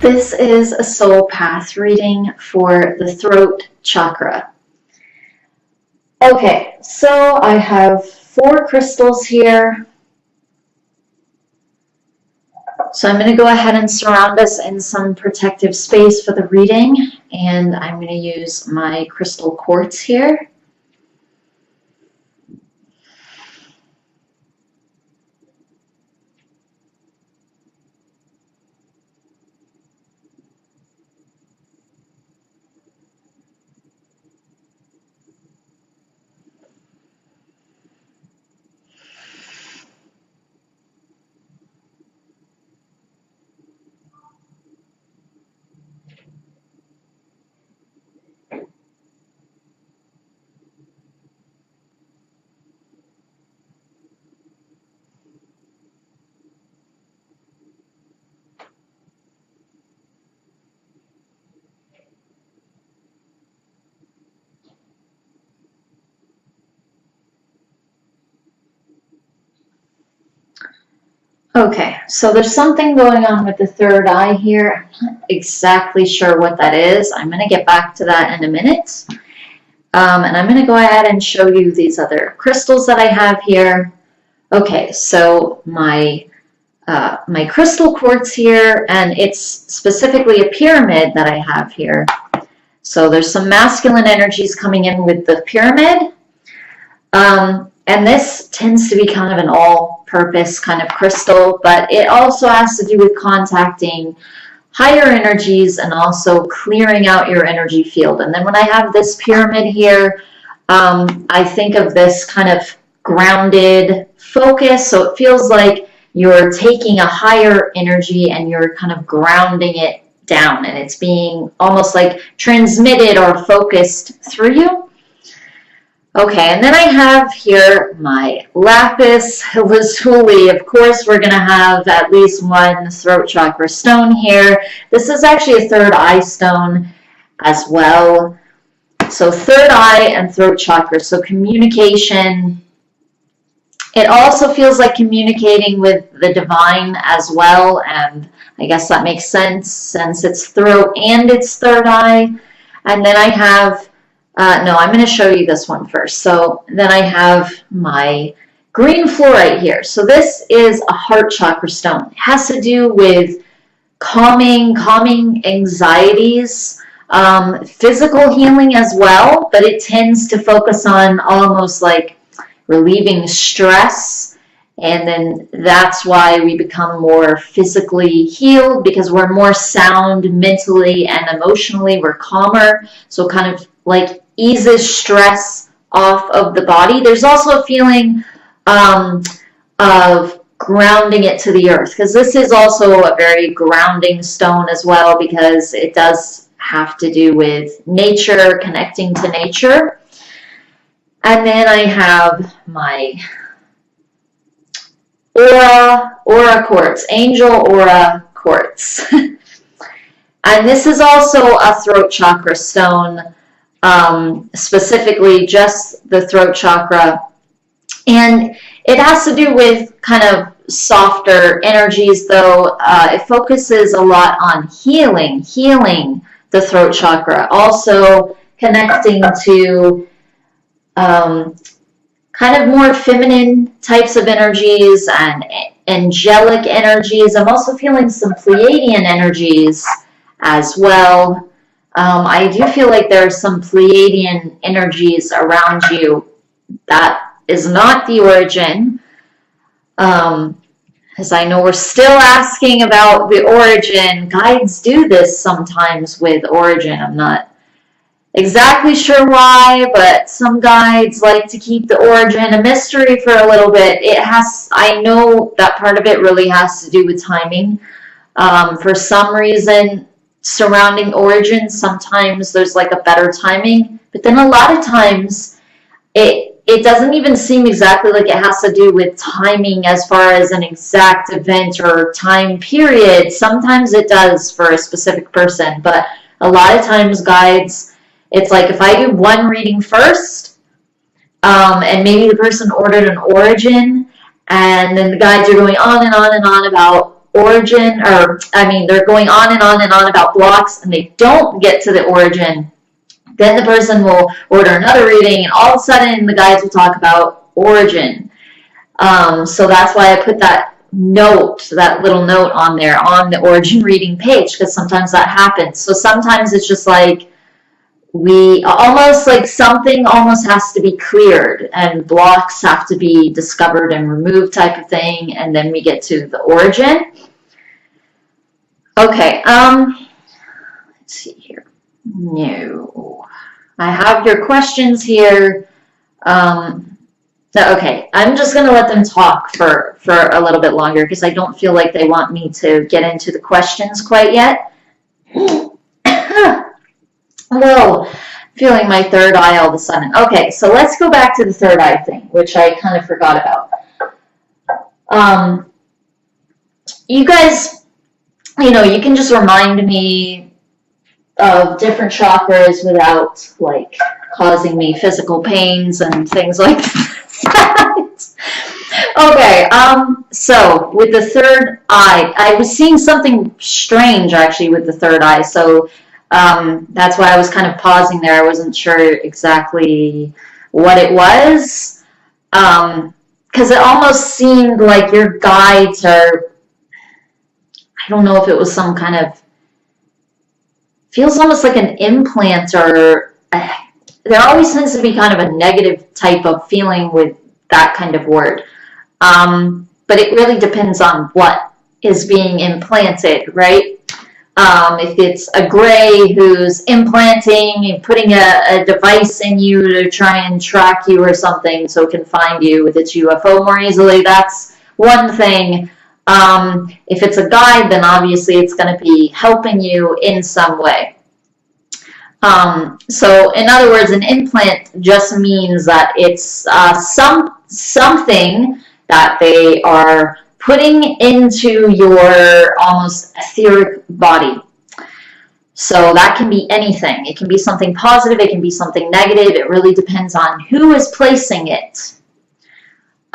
This is a soul path reading for the throat chakra. Okay, so I have 4 crystals here. So I'm going to go ahead and surround us in some protective space for the reading, and I'm going to use my crystal quartz here. Okay, so there's something going on with the third eye here. I'm not exactly sure what that is. I'm going to get back to that in a minute. And I'm going to go ahead and show you these other crystals that I have here. Okay, so my crystal quartz here, and it's specifically a pyramid that I have here. So there's some masculine energies coming in with the pyramid. And this tends to be kind of an all-purpose kind of crystal, but it also has to do with contacting higher energies and also clearing out your energy field. And then when I have this pyramid here, I think of this kind of grounded focus. So it feels like you're taking a higher energy and you're kind of grounding it down, and it's being almost like transmitted or focused through you. Okay, and then I have here my lapis lazuli. Of course, we're going to have at least one throat chakra stone here. This is actually a third eye stone as well. So third eye and throat chakra. So communication. It also feels like communicating with the divine as well. And I guess that makes sense since it's throat and it's third eye. And then I have... no, I'm going to show you this one first. So then I have my green fluorite here. So this is a heart chakra stone. It has to do with calming anxieties, physical healing as well, but it tends to focus on almost like relieving stress. And then that's why we become more physically healed, because we're more sound mentally and emotionally. We're calmer. So kind of like eases stress off of the body. There's also a feeling of grounding it to the earth, because this is also a very grounding stone as well, because it does have to do with nature, connecting to nature. And then I have my aura quartz, angel aura quartz. And this is also a throat chakra stone. Specifically just the throat chakra, and it has to do with kind of softer energies, though. It focuses a lot on healing the throat chakra, also connecting to kind of more feminine types of energies and angelic energies. I'm also feeling some Pleiadian energies as well. I do feel like there are some Pleiadian energies around you. That is not the origin. As I know we're still asking about the origin. Guides do this sometimes with origin. I'm not exactly sure why, but some guides like to keep the origin a mystery for a little bit. I know that part of it really has to do with timing. For some reason, surrounding origins, sometimes there's like a better timing, but then a lot of times it doesn't even seem exactly like it has to do with timing as far as an exact event or time period. Sometimes it does for a specific person, but a lot of times guides, it's like if I do one reading first, and maybe the person ordered an origin, and then the guides are going on and on and on about origin, or I mean, they're going on and on and on about blocks, and they don't get to the origin, then the person will order another reading, and all of a sudden the guides will talk about origin. So that's why I put that note, that little note on there on the origin reading page, because sometimes that happens. So sometimes it's just like we almost like something almost has to be cleared, and blocks have to be discovered and removed type of thing, and then we get to the origin. Okay, let's see here. No, I have your questions here. Okay, I'm just going to let them talk for a little bit longer, because I don't feel like they want me to get into the questions quite yet. Whoa, feeling my third eye all of a sudden. Okay, so let's go back to the third eye thing, which I kind of forgot about. You guys, you know, you can just remind me of different chakras without, like, causing me physical pains and things like that. Okay, so with the third eye, I was seeing something strange, actually, with the third eye, so that's why I was kind of pausing there. I wasn't sure exactly what it was, because it almost seemed like your guides are, I don't know if it was some kind of, feels almost like an implant, or there always tends to be kind of a negative type of feeling with that kind of word. But it really depends on what is being implanted, right? If it's a gray who's implanting and putting a device in you to try and track you or something so it can find you with its UFO more easily, that's one thing. If it's a guide, then obviously it's going to be helping you in some way. So in other words, an implant just means that it's something that they are putting into your almost etheric body. So that can be anything. It can be something positive, it can be something negative. It really depends on who is placing it.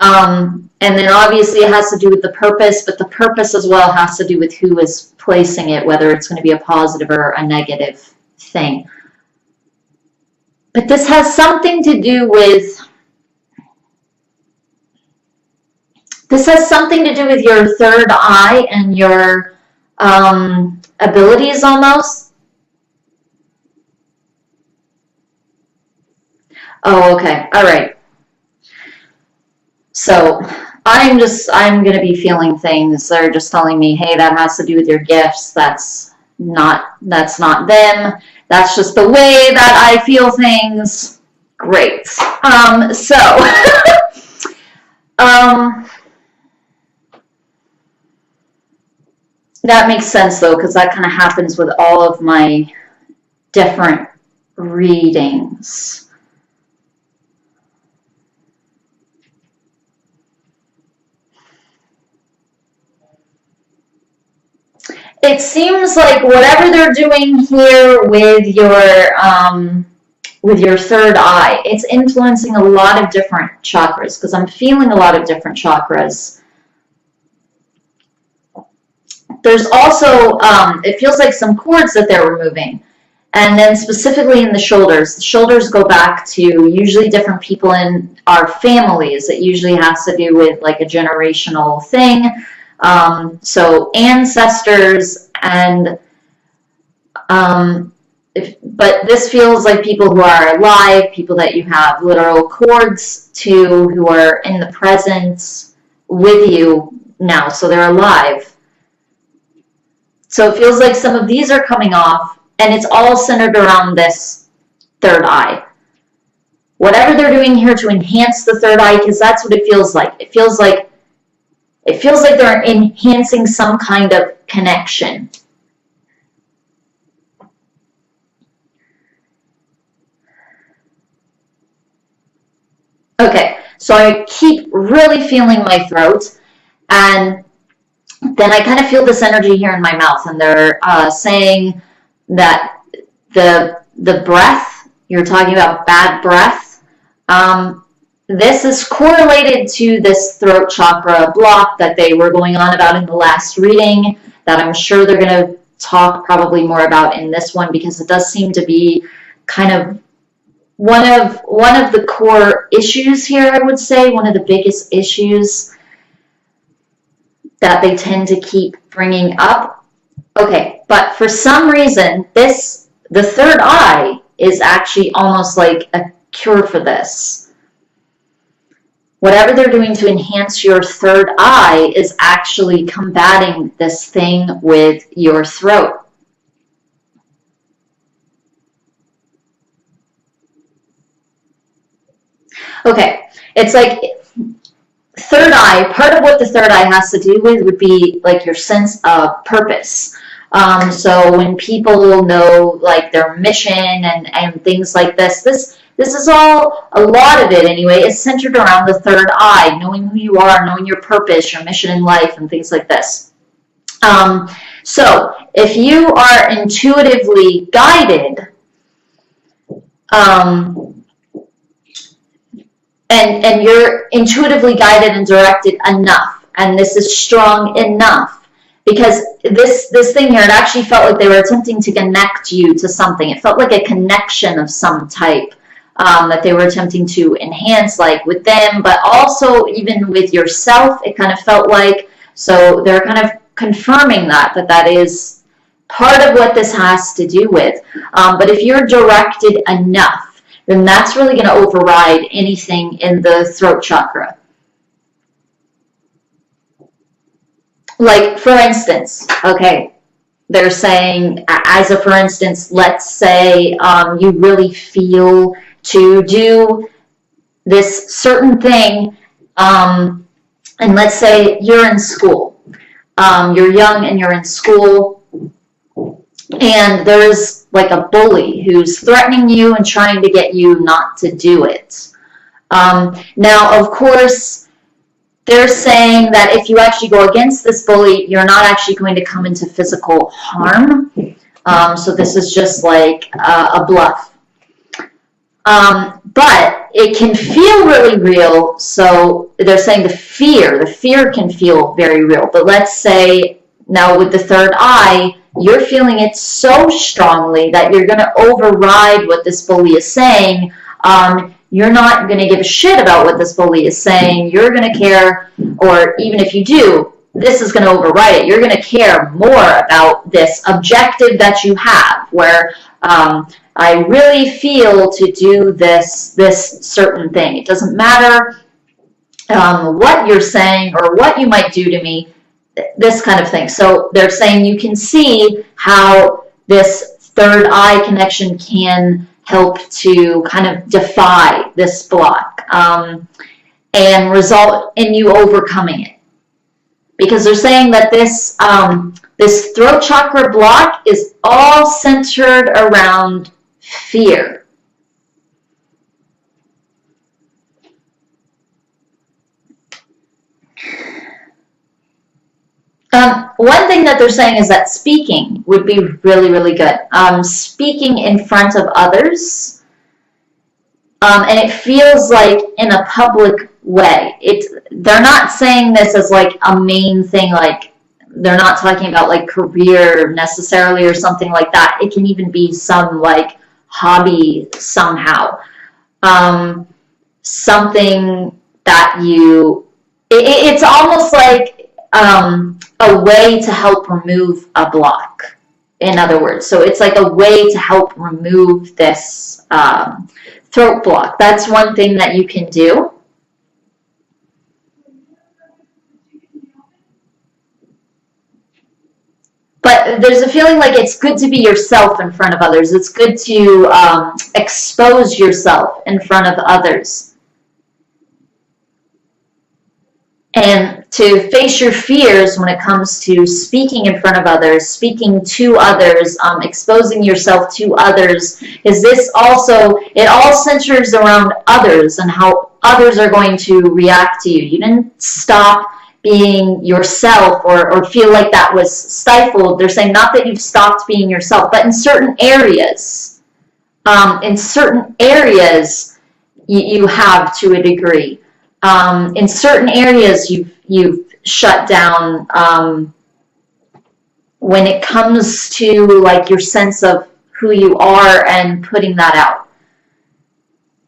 And then obviously it has to do with the purpose, but the purpose as well has to do with who is placing it, whether it's going to be a positive or a negative thing. But this has something to do with, your third eye and your abilities almost. Oh, okay. All right. So I'm going to be feeling things. They're just telling me, hey, that has to do with your gifts. That's not them. That's just the way that I feel things. Great. That makes sense, though, because that kind of happens with all of my different readings. It seems like whatever they're doing here with your third eye, it's influencing a lot of different chakras, because I'm feeling a lot of different chakras. There's also, it feels like some cords that they're removing. And then specifically in the shoulders. The shoulders go back to usually different people in our families. It usually has to do with like a generational thing. So ancestors and, but this feels like people who are alive, people that you have literal cords to, who are in the present with you now. So they're alive. So it feels like some of these are coming off, and it's all centered around this third eye. Whatever they're doing here to enhance the third eye, because that's what it feels like. It feels like they're enhancing some kind of connection. Okay, so I keep really feeling my throat, and then I kind of feel this energy here in my mouth, and they're saying that the breath, you're talking about bad breath, this is correlated to this throat chakra block that they were going on about in the last reading, that I'm sure they're going to talk probably more about in this one, because it does seem to be kind of one of the core issues here, I would say, one of the biggest issues that they tend to keep bringing up. Okay, but for some reason, the third eye is actually almost like a cure for this. Whatever they're doing to enhance your third eye is actually combating this thing with your throat. Okay, it's like third eye, part of what the third eye has to do with would be like your sense of purpose. So when people know like their mission and things like this is all, a lot of it anyway, is centered around the third eye, knowing who you are, knowing your purpose, your mission in life, and things like this. So if you are intuitively guided, and you're intuitively guided and directed enough, and this is strong enough, because this thing here, it actually felt like they were attempting to connect you to something. It felt like a connection of some type that they were attempting to enhance, like with them, but also even with yourself, it kind of felt like. So they're kind of confirming that is part of what this has to do with. But if you're directed enough, then that's really going to override anything in the throat chakra. Like, for instance, okay, they're saying, as a for instance, let's say you really feel to do this certain thing, and let's say you're in school. You're young and you're in school, and there's like a bully who's threatening you and trying to get you not to do it. Now, of course, they're saying that if you actually go against this bully, you're not actually going to come into physical harm. So this is just like a bluff. But it can feel really real. So they're saying the fear can feel very real. But let's say now with the third eye, you're feeling it so strongly that you're going to override what this bully is saying. You're not going to give a shit about what this bully is saying. You're going to care, or even if you do, this is going to override it. You're going to care more about this objective that you have, where I really feel to do this certain thing. It doesn't matter what you're saying or what you might do to me, this kind of thing. So they're saying you can see how this third eye connection can help to kind of defy this block and result in you overcoming it. Because they're saying that this this throat chakra block is all centered around fear. One thing that they're saying is that speaking would be really, really good. Speaking in front of others, and it feels like in a public way. They're not saying this as like a main thing, like they're not talking about like career necessarily or something like that. It can even be some like hobby somehow. Something that it's almost like a way to help remove a block, in other words. So it's like a way to help remove this throat block. That's one thing that you can do. But there's a feeling like it's good to be yourself in front of others. It's good to expose yourself in front of others. And to face your fears when it comes to speaking in front of others, speaking to others, exposing yourself to others, is this also, it all centers around others and how others are going to react to you. You didn't stop being yourself or feel like that was stifled. They're saying not that you've stopped being yourself, but in certain areas, you have to a degree. In certain areas, you've shut down. When it comes to like your sense of who you are and putting that out.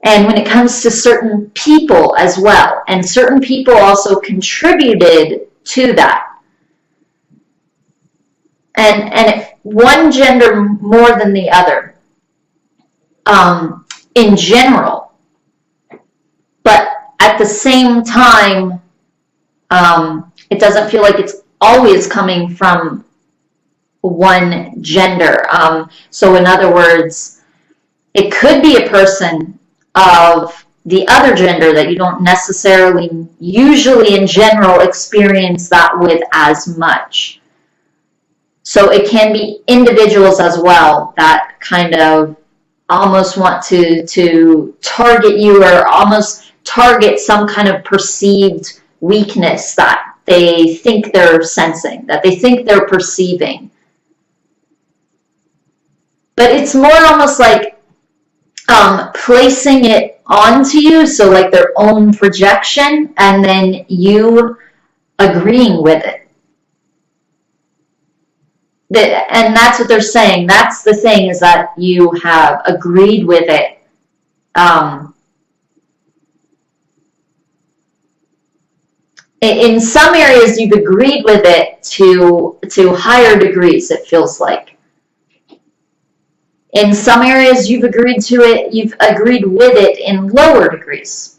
And when it comes to certain people as well, and certain people also contributed to that. And if one gender more than the other, in general, but at the same time, it doesn't feel like it's always coming from one gender. So in other words, it could be a person of the other gender that you don't necessarily usually in general experience that with as much. So it can be individuals as well that kind of almost want to target you or almost target some kind of perceived weakness that they think they're sensing, that they think they're perceiving. But it's more almost like placing it onto you, so like their own projection, and then you agreeing with it. And that's what they're saying. That's the thing, is that you have agreed with it. In some areas, you've agreed with it to higher degrees, it feels like. In some areas, you've agreed with it in lower degrees.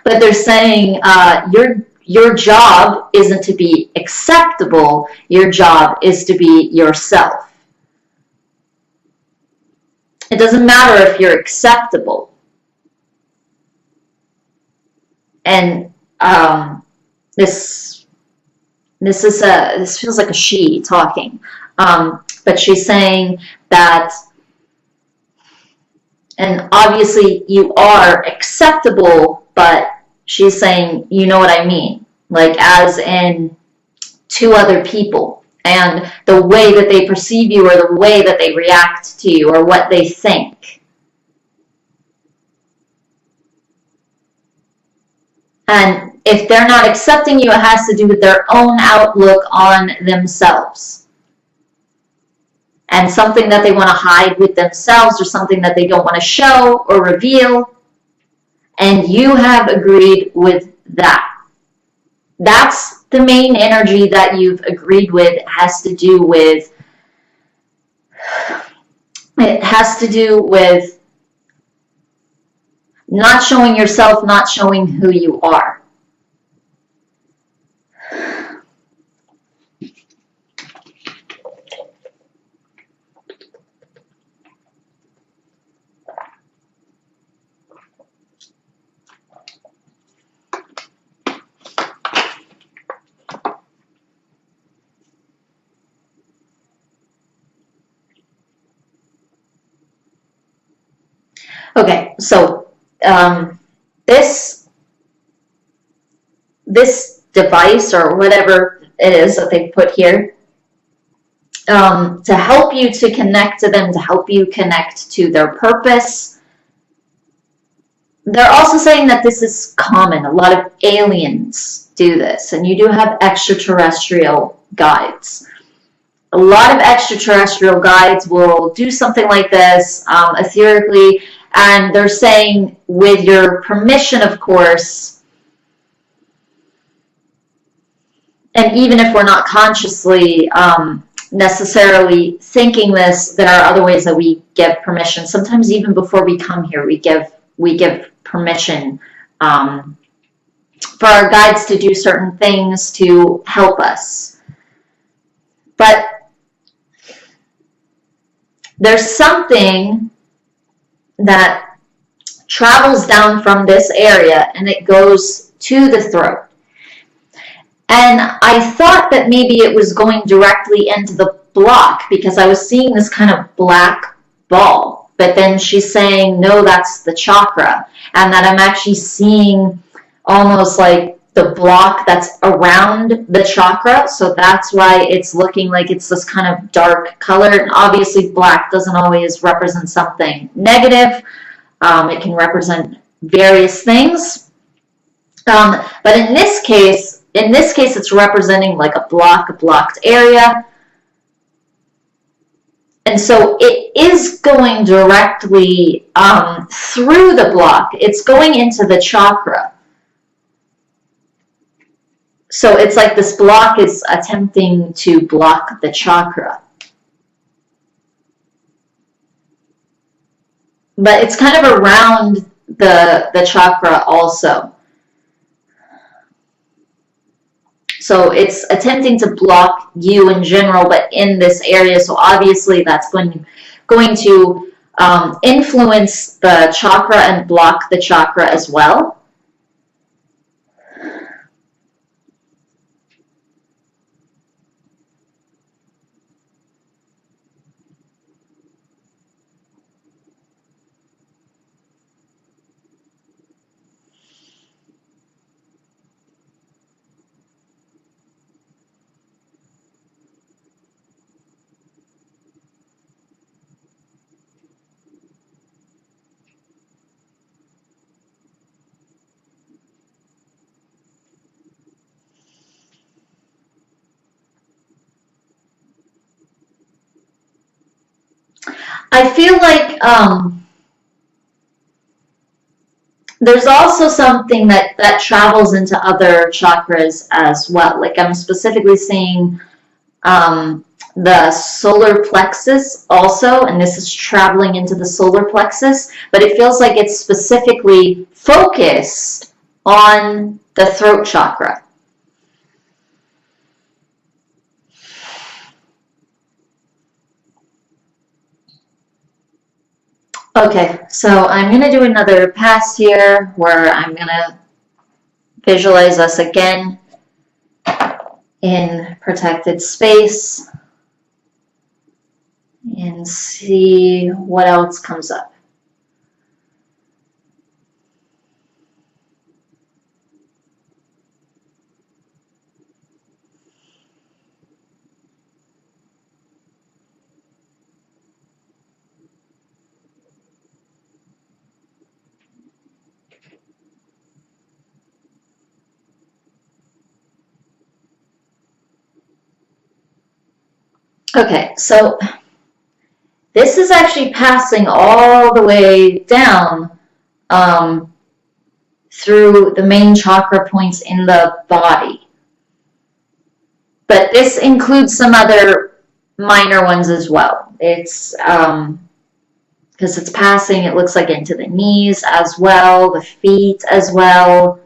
But they're saying your job isn't to be acceptable. Your job is to be yourself. It doesn't matter if you're acceptable. And this feels like a she talking, but she's saying that, and obviously you are acceptable, but she's saying, you know what I mean, like as in to other people, and the way that they perceive you or the way that they react to you or what they think. And if they're not accepting you, it has to do with their own outlook on themselves. And something that they want to hide with themselves, or something that they don't want to show or reveal. And you have agreed with that. That's the main energy that you've agreed with. It has to do with not showing yourself, not showing who you are. Okay, so this device or whatever it is that they put here, to help you to connect to them, to help you connect to their purpose. They're also saying that this is common. A lot of aliens do this, and you do have extraterrestrial guides. A lot of extraterrestrial guides will do something like this, etherically, and they're saying, with your permission, of course, and even if we're not consciously necessarily thinking this, there are other ways that we give permission. Sometimes even before we come here, we give permission for our guides to do certain things to help us. But there's something that travels down from this area and it goes to the throat. And I thought that maybe it was going directly into the block because I was seeing this kind of black ball. But then she's saying, no, that's the chakra. And that I'm actually seeing almost like the block that's around the chakra. So that's why it's looking like it's this kind of dark color. And obviously black doesn't always represent something negative. It can represent various things. But in this case, it's representing like a blocked area. And so it is going directly through the block. It's going into the chakra. So it's like this block is attempting to block the chakra. But it's kind of around the chakra also. So it's attempting to block you in general, but in this area. So obviously that's going to influence the chakra and block the chakra as well. I feel like there's also something that travels into other chakras as well. Like I'm specifically seeing the solar plexus also, and this is traveling into the solar plexus, but it feels like it's specifically focused on the throat chakra. Okay, so I'm going to do another pass here where I'm going to visualize us again in protected space and see what else comes up. Okay, so this is actually passing all the way down through the main chakra points in the body. But this includes some other minor ones as well. It's because it's passing, it looks like into the knees as well, the feet as well.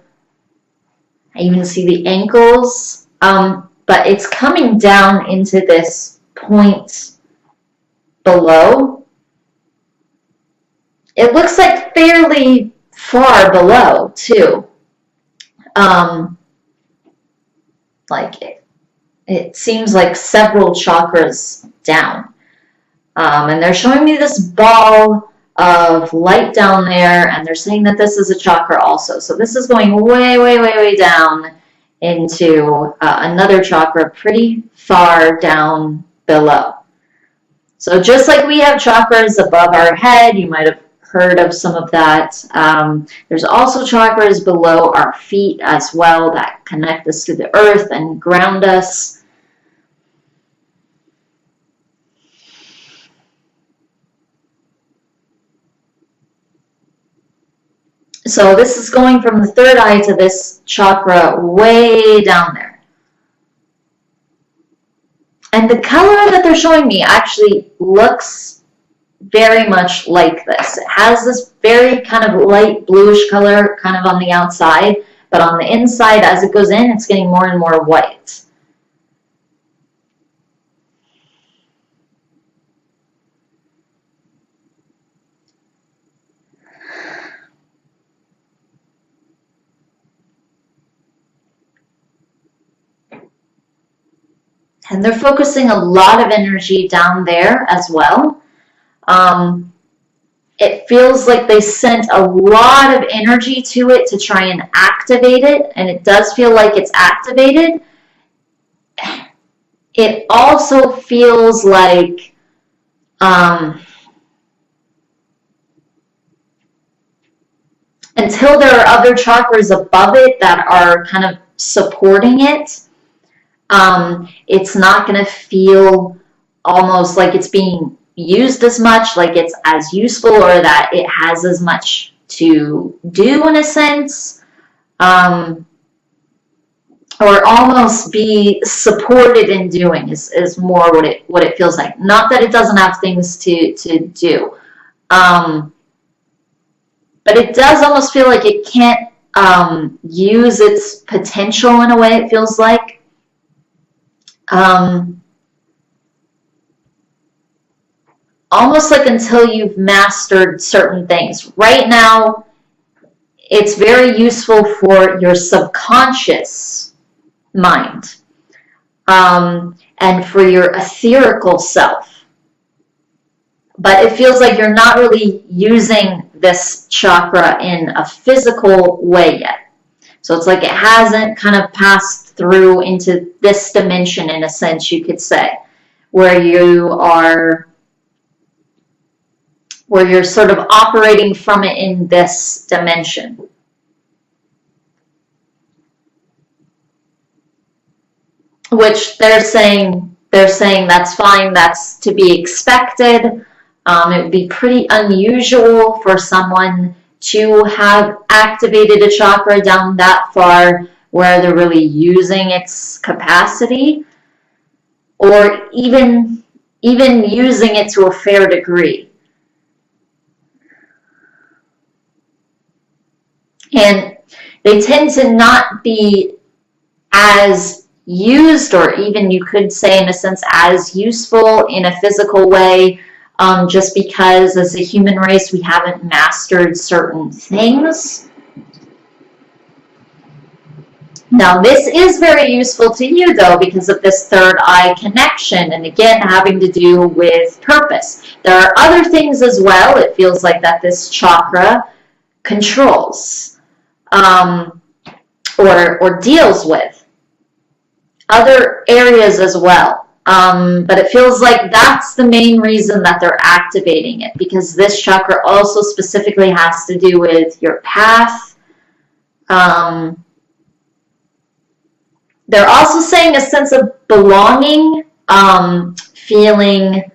I even see the ankles. But it's coming down into this point below. It looks like fairly far below too. Like it seems like several chakras down. And they're showing me this ball of light down there, and they're saying that this is a chakra also. So this is going way, way, way, way down into another chakra pretty far down below. So just like we have chakras above our head, you might have heard of some of that. There's also chakras below our feet as well that connect us to the earth and ground us. So this is going from the third eye to this chakra way down there. And the color that they're showing me actually looks very much like this. It has this very kind of light bluish color kind of on the outside, but on the inside as it goes in, it's getting more and more white. And they're focusing a lot of energy down there as well. it feels like they sent a lot of energy to it to try and activate it, and it does feel like it's activated. It also feels like until there are other chakras above it that are kind of supporting it, it's not going to feel almost like it's being used as much, like it's as useful, or that it has as much to do in a sense, or almost be supported in doing is more what it feels like. Not that it doesn't have things to do, but it does almost feel like it can't use its potential in a way, it feels like. Almost like until you've mastered certain things. Right now, it's very useful for your subconscious mind, and for your etherical self. But it feels like you're not really using this chakra in a physical way yet. So it's like it hasn't kind of passed through into this dimension, in a sense, you could say, where you're sort of operating from it in this dimension. Which they're saying that's fine, that's to be expected. It would be pretty unusual for someone to have activated a chakra down that far where they're really using its capacity, or even using it to a fair degree. And they tend to not be as used, or even you could say in a sense as useful in a physical way, just because as a human race we haven't mastered certain things. Now this is very useful to you though, because of this third eye connection, and again having to do with purpose. There are other things as well, it feels like, that this chakra controls, or deals with. Other areas as well, but it feels like that's the main reason that they're activating it, because this chakra also specifically has to do with your path. They're also saying a sense of belonging, feeling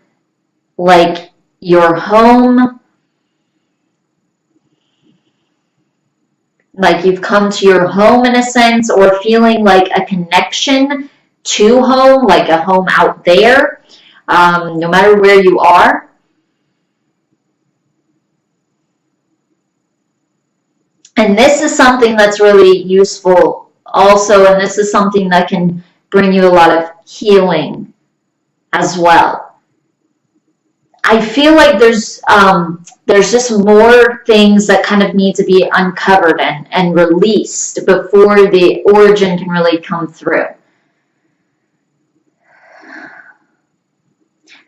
like your home, like you've come to your home in a sense, or feeling like a connection to home, like a home out there, no matter where you are. And this is something that's really useful also, and this is something that can bring you a lot of healing as well. I feel like there's just more things that kind of need to be uncovered and released before the origin can really come through.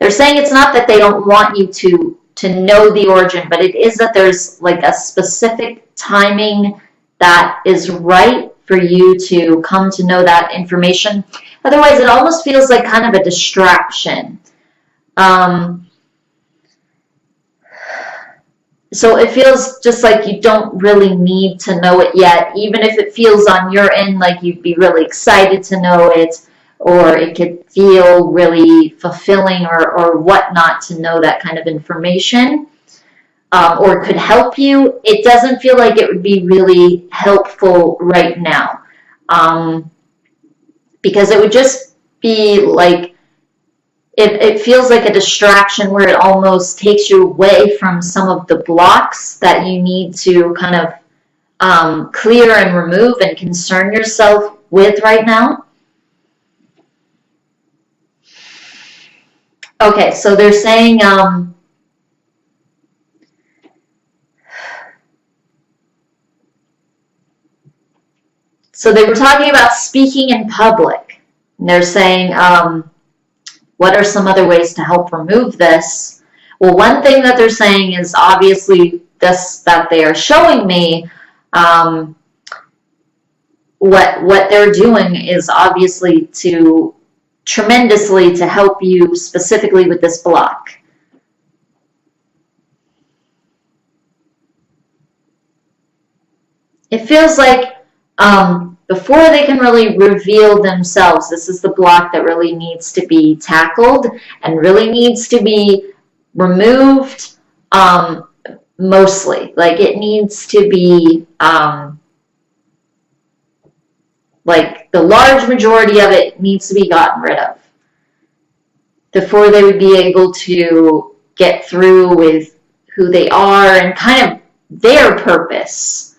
They're saying it's not that they don't want you to know the origin, but it is that there's like a specific timing that is right for you to come to know that information. Otherwise, it almost feels like kind of a distraction. So it feels just like you don't really need to know it yet, even if it feels on your end like you'd be really excited to know it, or it could feel really fulfilling or whatnot to know that kind of information, or could help you. It doesn't feel like it would be really helpful right now, because it would just be like, it feels like a distraction where it almost takes you away from some of the blocks that you need to kind of clear and remove and concern yourself with right now. Okay, so they're saying so they were talking about speaking in public. And they're saying, what are some other ways to help remove this? Well, one thing that they're saying is obviously this, that they are showing me, what they're doing is obviously tremendously to help you specifically with this block. It feels like before they can really reveal themselves, this is the block that really needs to be tackled and really needs to be removed, mostly. Like it needs to be, like the large majority of it needs to be gotten rid of before they would be able to get through with who they are and kind of their purpose.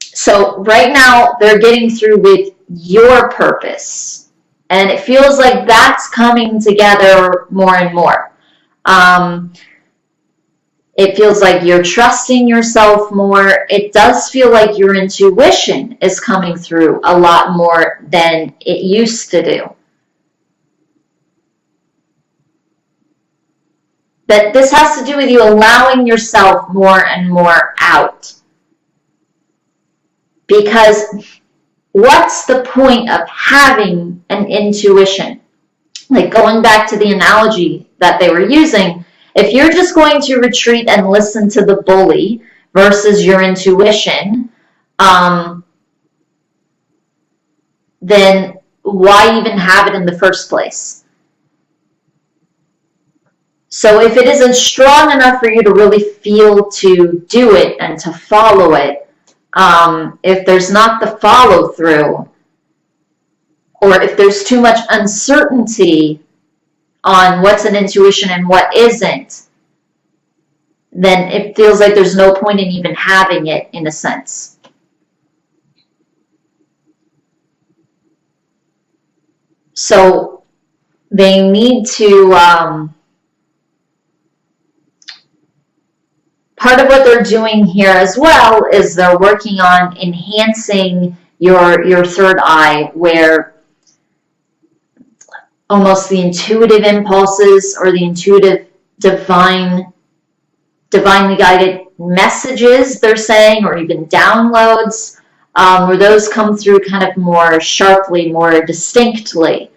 So right now they're getting through with your purpose, and it feels like that's coming together more and more. It feels like you're trusting yourself more. It does feel like your intuition is coming through a lot more than it used to do. But this has to do with you allowing yourself more and more out. Because what's the point of having an intuition? Like going back to the analogy that they were using, if you're just going to retreat and listen to the bully versus your intuition, then why even have it in the first place? So if it isn't strong enough for you to really feel to do it and to follow it, if there's not the follow through, or if there's too much uncertainty on what's an intuition and what isn't, then it feels like there's no point in even having it, in a sense. So they need to, part of what they're doing here as well is they're working on enhancing your third eye, where almost the intuitive impulses or the intuitive divinely guided messages, they're saying, or even downloads, where those come through kind of more sharply, more distinctly.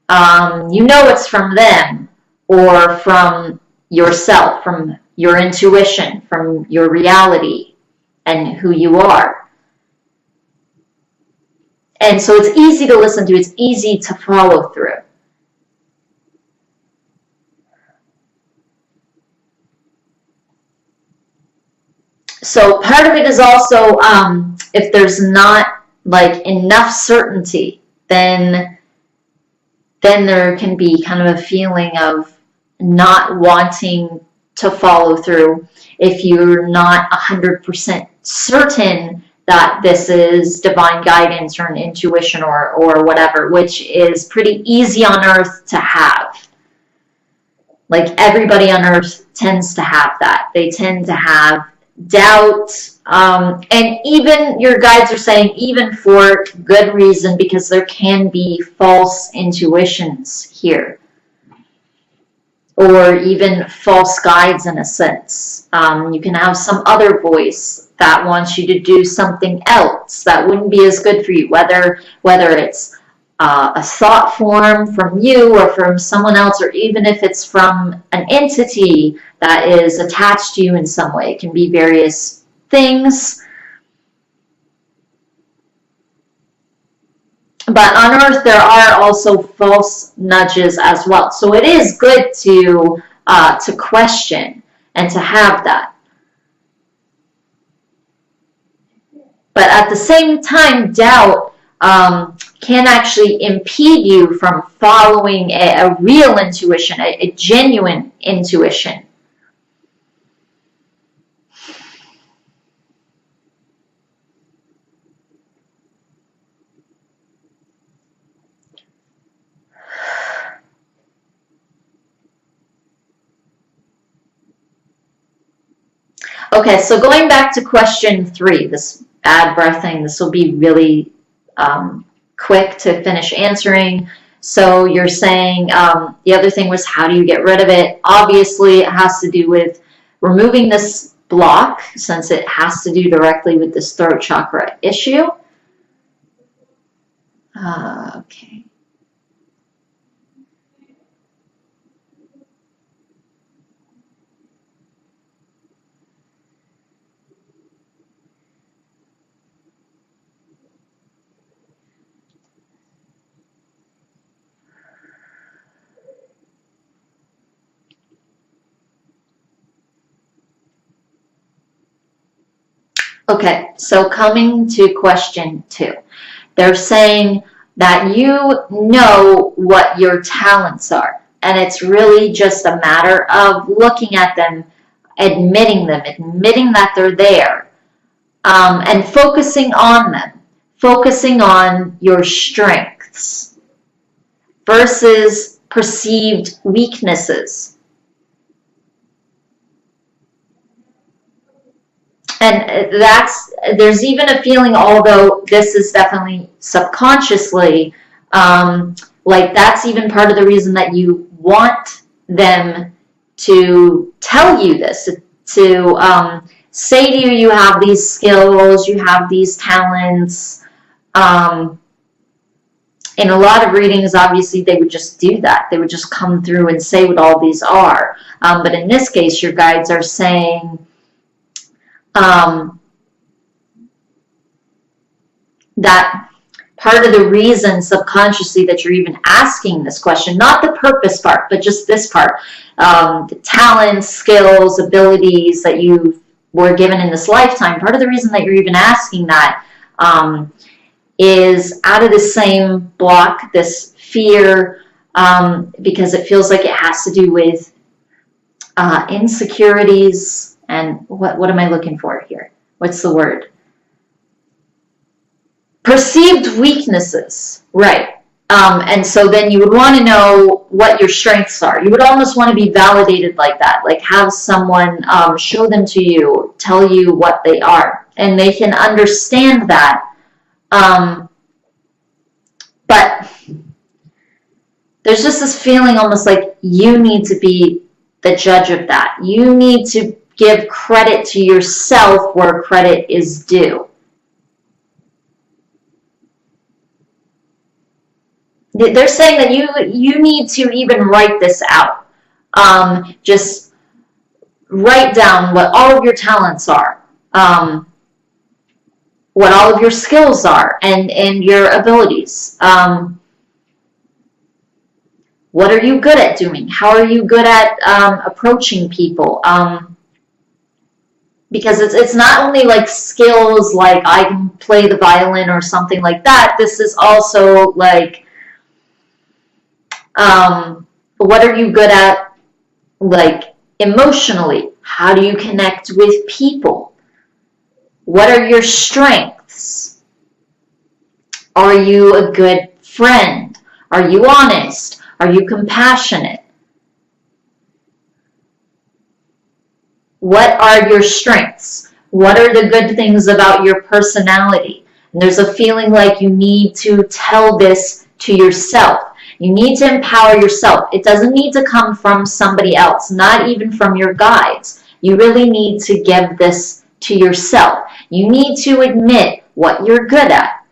You know it's from them or from yourself, from your intuition, from your reality and who you are. And so it's easy to listen to, it's easy to follow through. So part of it is also, if there's not like enough certainty, then there can be kind of a feeling of not wanting to follow through if you're not 100% certain that this is divine guidance or an intuition or whatever, which is pretty easy on earth to have. Like everybody on earth tends to have that. They tend to have doubt, and even your guides are saying even for good reason, because there can be false intuitions here, or even false guides in a sense. You can have some other voice that wants you to do something else that wouldn't be as good for you, whether it's a thought form from you or from someone else, or even if it's from an entity that is attached to you in some way. It can be various things. But on earth there are also false nudges as well. So it is good to question and to have that. But at the same time, doubt can actually impede you from following a real intuition, a genuine intuition. Okay, so going back to question 3, this bad breath thing, this will be really quick to finish answering. So you're saying the other thing was, how do you get rid of it? Obviously, it has to do with removing this block, since it has to do directly with this throat chakra issue. Okay. Okay, so coming to question 2. They're saying that you know what your talents are, and it's really just a matter of looking at them, admitting that they're there, and focusing on them, focusing on your strengths versus perceived weaknesses. And there's even a feeling, although this is definitely subconsciously, like that's even part of the reason that you want them to tell you this, to say to you, you have these skills, you have these talents. In a lot of readings, obviously, they would just do that. They would just come through and say what all these are. But in this case, your guides are saying, that part of the reason subconsciously that you're even asking this question, not the purpose part, but just this part, the talents, skills, abilities that you were given in this lifetime, part of the reason that you're even asking that is out of the same block, this fear, because it feels like it has to do with insecurities. And what am I looking for here? What's the word? Perceived weaknesses, right. And so then you would want to know what your strengths are. You would almost want to be validated like that, like have someone show them to you, tell you what they are, and they can understand that. But there's just this feeling almost like you need to be the judge of that. You need to give credit to yourself where credit is due. They're saying that you need to even write this out. Just write down what all of your talents are, what all of your skills are, and your abilities. What are you good at doing? How are you good at approaching people? Because it's not only like skills like I can play the violin or something like that. This is also like, what are you good at, like emotionally? How do you connect with people? What are your strengths? Are you a good friend? Are you honest? Are you compassionate? What are your strengths? What are the good things about your personality? And there's a feeling like you need to tell this to yourself. You need to empower yourself. It doesn't need to come from somebody else, not even from your guides. You really need to give this to yourself. You need to admit what you're good at.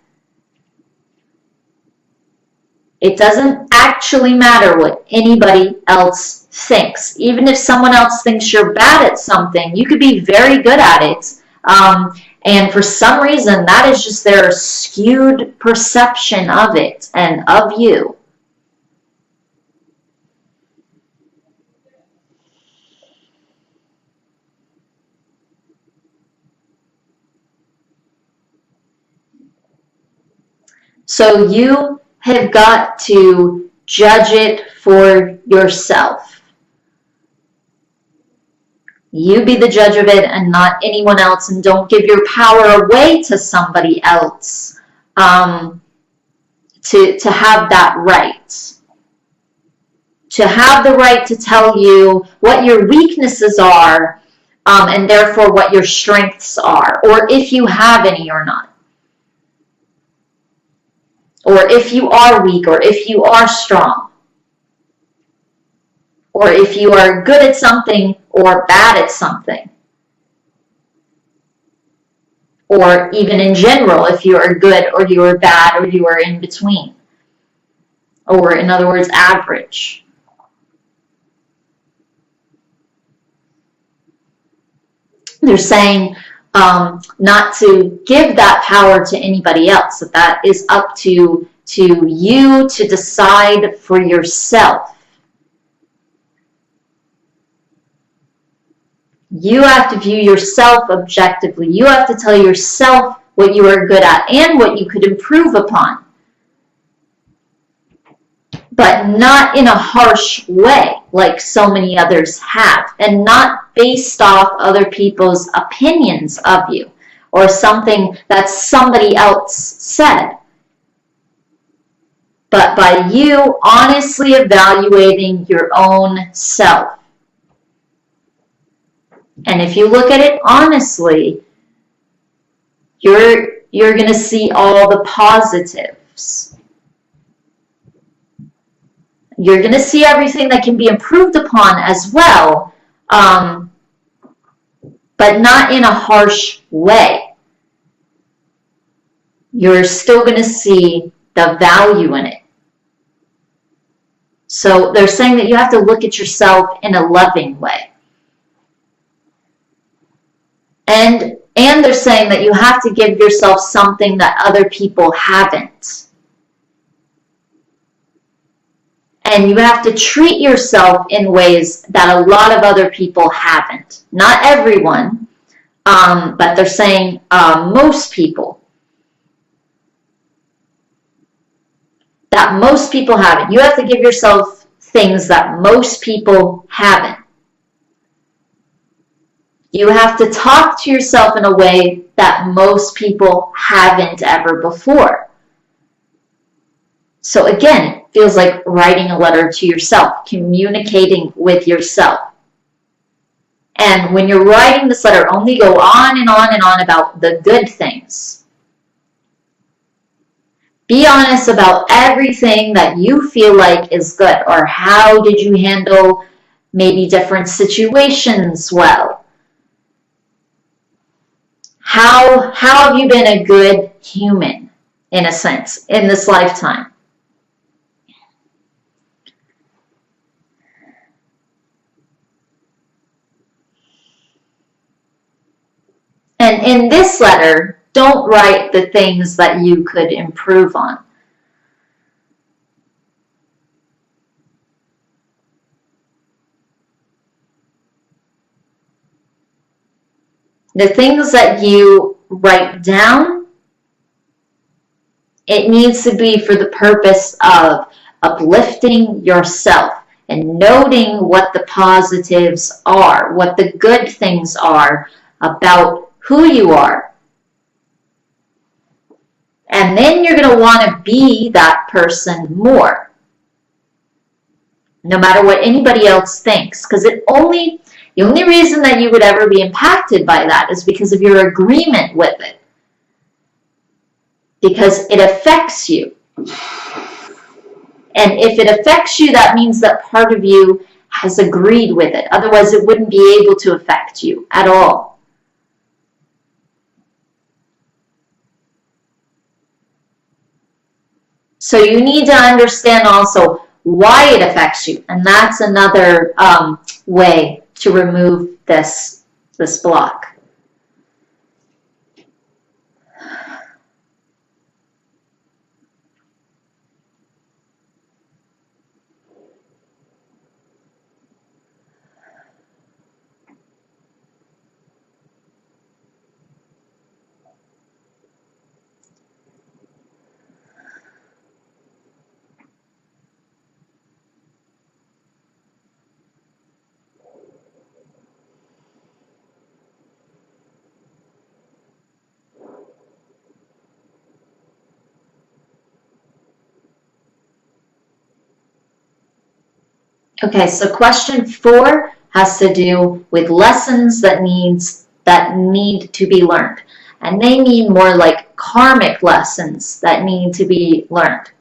It doesn't actually matter what anybody else thinks. Even if someone else thinks you're bad at something, you could be very good at it. And for some reason, that is just their skewed perception of it and of you. So you have got to judge it for yourself. You be the judge of it and not anyone else, and don't give your power away to somebody else to have that right. To have the right to tell you what your weaknesses are, and therefore what your strengths are, or if you have any or not. or if you are weak, or if you are strong, or if you are good at something or bad at something, or even in general, if you are good or you are bad or you are in between, or in other words, average. They're saying not to give that power to anybody else, that is up to you to decide for yourself. You have to view yourself objectively. You have to tell yourself what you are good at and what you could improve upon. But not in a harsh way like so many others have, and not based off other people's opinions of you or something that somebody else said, but by you honestly evaluating your own self. And if you look at it honestly, you're going to see all the positives. You're going to see everything that can be improved upon as well, but not in a harsh way. You're still going to see the value in it. So they're saying that you have to look at yourself in a loving way. And they're saying that you have to give yourself something that other people haven't. And you have to treat yourself in ways that a lot of other people haven't. Not everyone, but they're saying most people. That most people haven't. You have to give yourself things that most people haven't. You have to talk to yourself in a way that most people haven't ever before. So again, it feels like writing a letter to yourself, communicating with yourself. And when you're writing this letter, only go on and on and on about the good things. Be honest about everything that you feel like is good, or how did you handle maybe different situations well. How have you been a good human, in a sense, in this lifetime? And in this letter, don't write the things that you could improve on. The things that you write down, it needs to be for the purpose of uplifting yourself and noting what the positives are, what the good things are about who you are. And then you're going to want to be that person more, no matter what anybody else thinks, because the only reason that you would ever be impacted by that is because of your agreement with it. Because it affects you. And if it affects you, that means that part of you has agreed with it. Otherwise, it wouldn't be able to affect you at all. So you need to understand also why it affects you. And that's another way to remove this block. Okay, so question 4 has to do with lessons that need to be learned. And they mean more like like karmic lessons that need to be learned.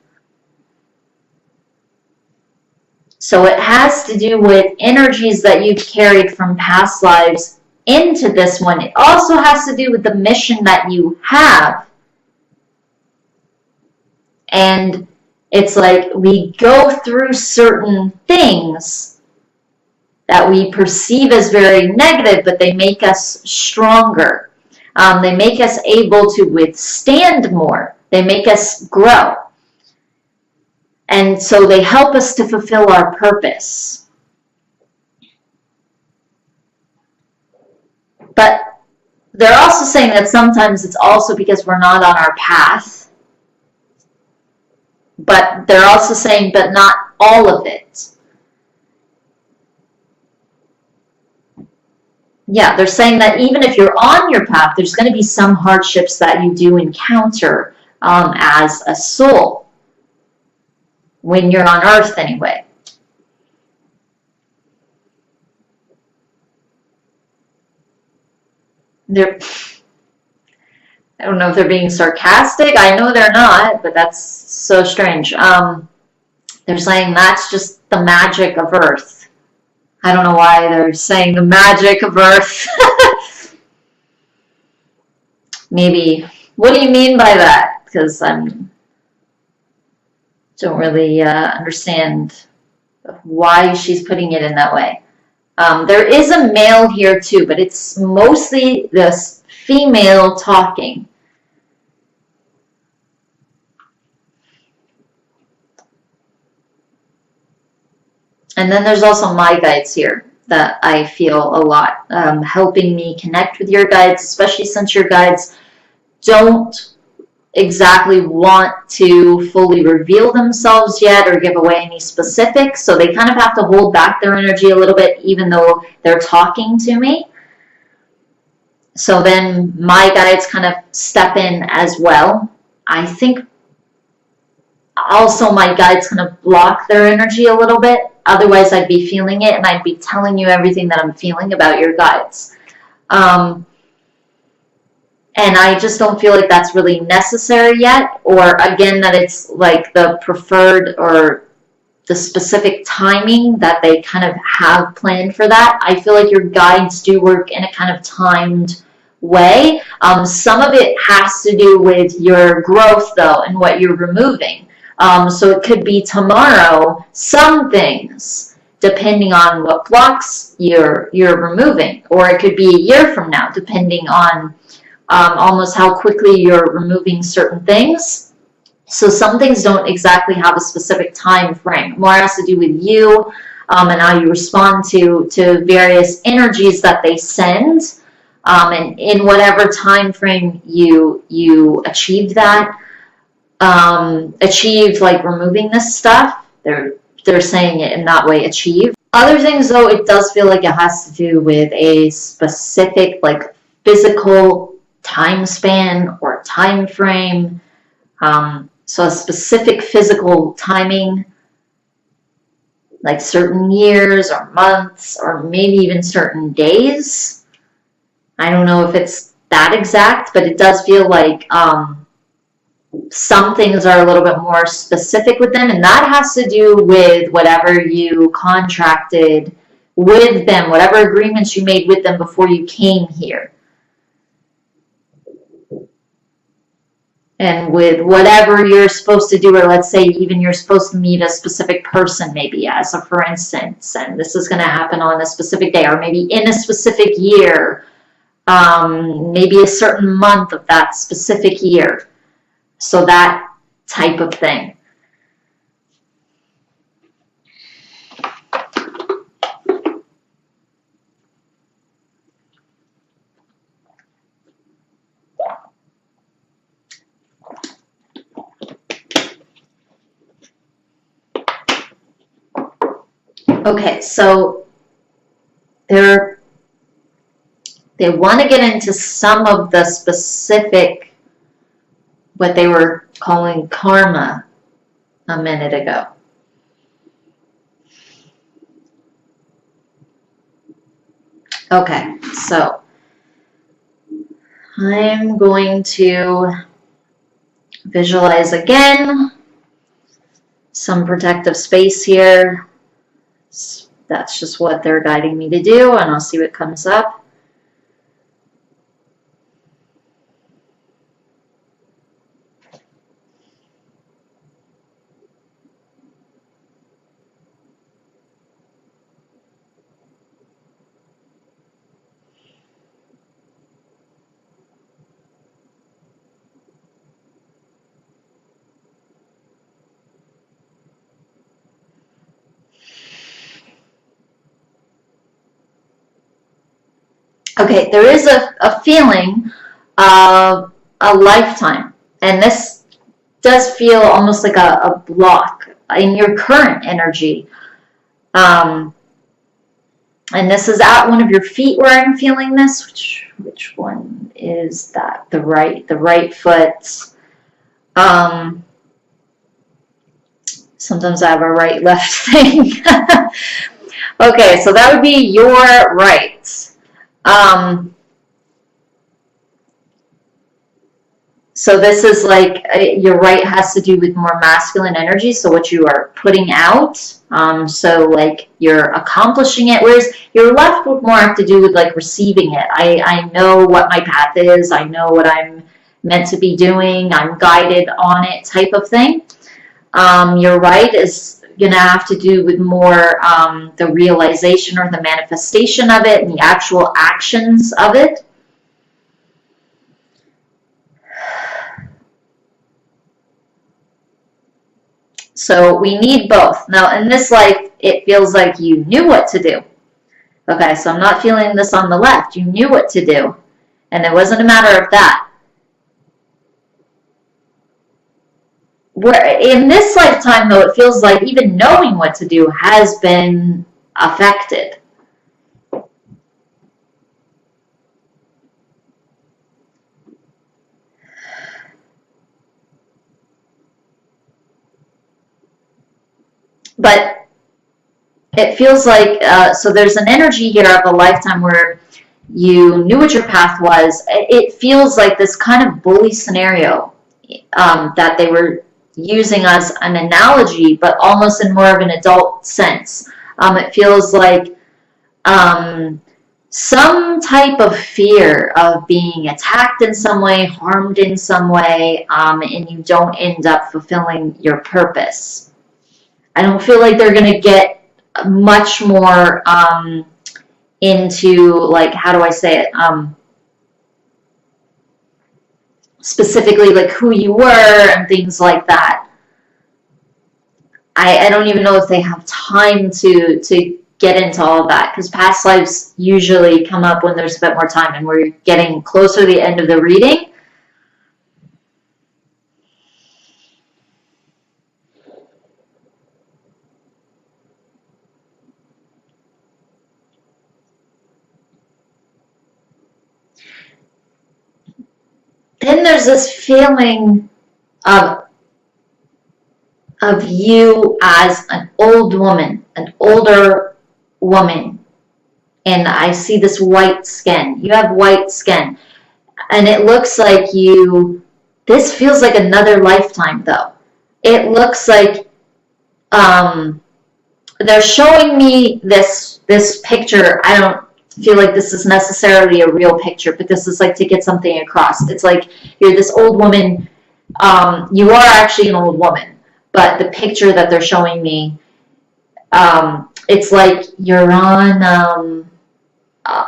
So it has to do with energies that you've carried from past lives into this one. It also has to do with the mission that you have. And it's like we go through certain things that we perceive as very negative, but they make us stronger. They make us able to withstand more. They make us grow. And so they help us to fulfill our purpose. But they're also saying that sometimes it's also because we're not on our path. But they're also saying, but not all of it. Yeah, they're saying that even if you're on your path, there's going to be some hardships that you do encounter as a soul. When you're on Earth, anyway. I don't know if they're being sarcastic. I know they're not, but that's so strange. They're saying that's just the magic of Earth. I don't know why they're saying the magic of Earth. Maybe. What do you mean by that? Because I don't really understand why she's putting it in that way. There is a male here too, but it's mostly this female talking. And then there's also my guides here that I feel a lot helping me connect with your guides, especially since your guides don't exactly want to fully reveal themselves yet or give away any specifics. So they kind of have to hold back their energy a little bit, even though they're talking to me. So then my guides kind of step in as well. I think also my guides kind of block their energy a little bit. Otherwise, I'd be feeling it and I'd be telling you everything that I'm feeling about your guides. And I just don't feel like that's really necessary yet. Or again, that it's like the preferred or the specific timing that they kind of have planned for that. I feel like your guides do work in a kind of timed way. Some of it has to do with your growth, though, and what you're removing. So it could be tomorrow, some things, depending on what blocks you're removing. Or it could be a year from now, depending on almost how quickly you're removing certain things. So some things don't exactly have a specific time frame. More has to do with you and how you respond to various energies that they send. And in whatever time frame you achieved that, achieved like removing this stuff, they're saying it in that way, achieve. Other things, though, it does feel like it has to do with a specific like physical time span or time frame. So a specific physical timing, like certain years or months or maybe even certain days. I don't know if it's that exact, but it does feel like some things are a little bit more specific with them, and that has to do with whatever you contracted with them, whatever agreements you made with them before you came here. And with whatever you're supposed to do, or let's say even you're supposed to meet a specific person, maybe as a for instance, and this is going to happen on a specific day, or maybe in a specific year, maybe a certain month of that specific year. So that type of thing. Okay, so they want to get into some of the specific, what they were calling karma a minute ago. Okay, so I'm going to Visualize again. Some protective space here. That's just what they're guiding me to do, and I'll see what comes up. Okay, there is a feeling of a lifetime, and this does feel almost like a block in your current energy. And this is at one of your feet where I'm feeling this. Which one is that? The right foot. Sometimes I have a right-left thing. Okay, so that would be your right. So this is like your right has to do with more masculine energy, so what you are putting out. So like you're accomplishing it, whereas your left would more have to do with like receiving it. I know what my path is. I know what I'm meant to be doing. I'm guided on it type of thing. Your right is going to have to do with more the realization or the manifestation of it and the actual actions of it. So we need both. Now in this life, it feels like you knew what to do. Okay, so I'm not feeling this on the left. You knew what to do. And it wasn't a matter of that. Where in this lifetime, though, it feels like even knowing what to do has been affected. But it feels like, so there's an energy here of a lifetime where you knew what your path was. It feels like this kind of bully scenario that they were using as an analogy, but almost in more of an adult sense. It feels like some type of fear of being attacked in some way, harmed in some way, and you don't end up fulfilling your purpose. I don't feel like they're going to get much more into, like, how do I say it? Specifically, like, who you were and things like that. I don't even know if they have time to get into all of that, because past lives usually come up when there's a bit more time and we're getting closer to the end of the reading. Then there's this feeling of you as an old woman, an older woman, and I see this white skin. You have white skin, and it looks like this feels like another lifetime, though. It looks like they're showing me this picture. I don't feel like this is necessarily a real picture, but this is like to get something across. It's like you're this old woman. You are actually an old woman, but the picture that they're showing me, it's like you're on,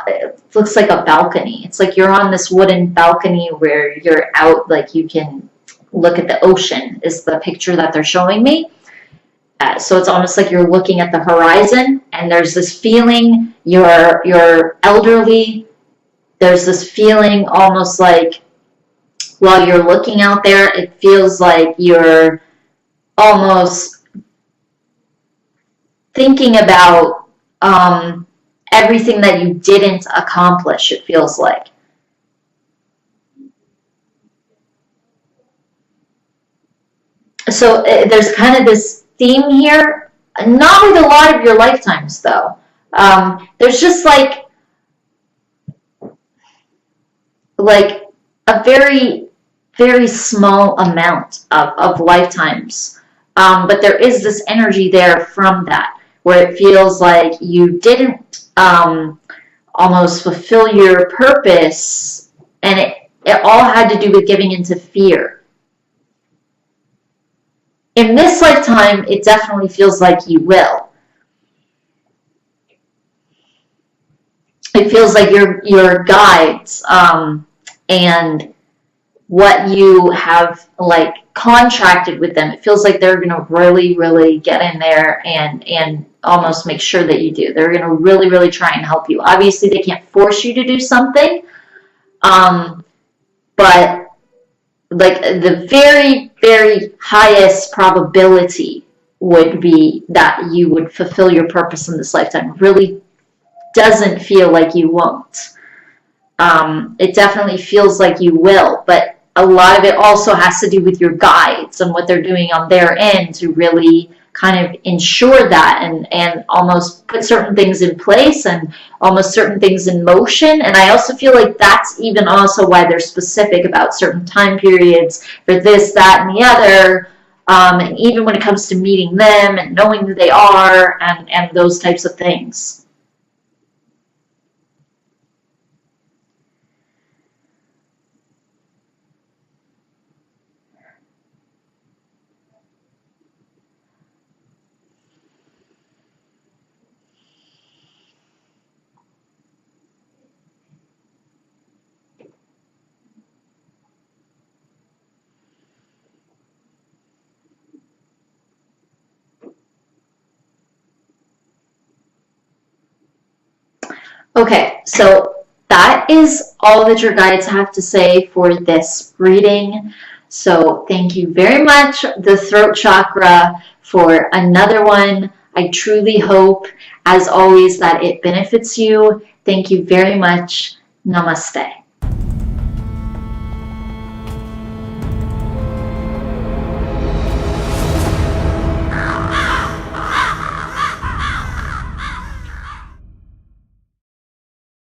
it looks like a balcony. It's like you're on this wooden balcony where you're out, like you can look at the ocean is the picture that they're showing me. So it's almost like you're looking at the horizon, and there's this feeling you're elderly. There's this feeling almost like while you're looking out there, it feels like you're almost thinking about everything that you didn't accomplish, it feels like. So there's kind of this theme here, not with a lot of your lifetimes, though. There's just like a very very small amount of lifetimes. But there is this energy there from that, where it feels like you didn't almost fulfill your purpose, and it all had to do with giving into fear. In this lifetime, it definitely feels like you will. It feels like your guides and what you have like contracted with them, it feels like they're going to really get in there and almost make sure that you do. They're going to really try and help you. Obviously they can't force you to do something, but like the very highest probability would be that you would fulfill your purpose in this lifetime. Really doesn't feel like you won't. It definitely feels like you will, but a lot of it also has to do with your guides and what they're doing on their end to really kind of ensure that and almost put certain things in place and almost certain things in motion. And I also feel like that's even also why they're specific about certain time periods for this, that, and the other. And even when it comes to meeting them and knowing who they are and those types of things. Okay, so that is all that your guides have to say for this reading. So thank you very much, the throat chakra, for another one. I truly hope, as always, that it benefits you. Thank you very much. Namaste.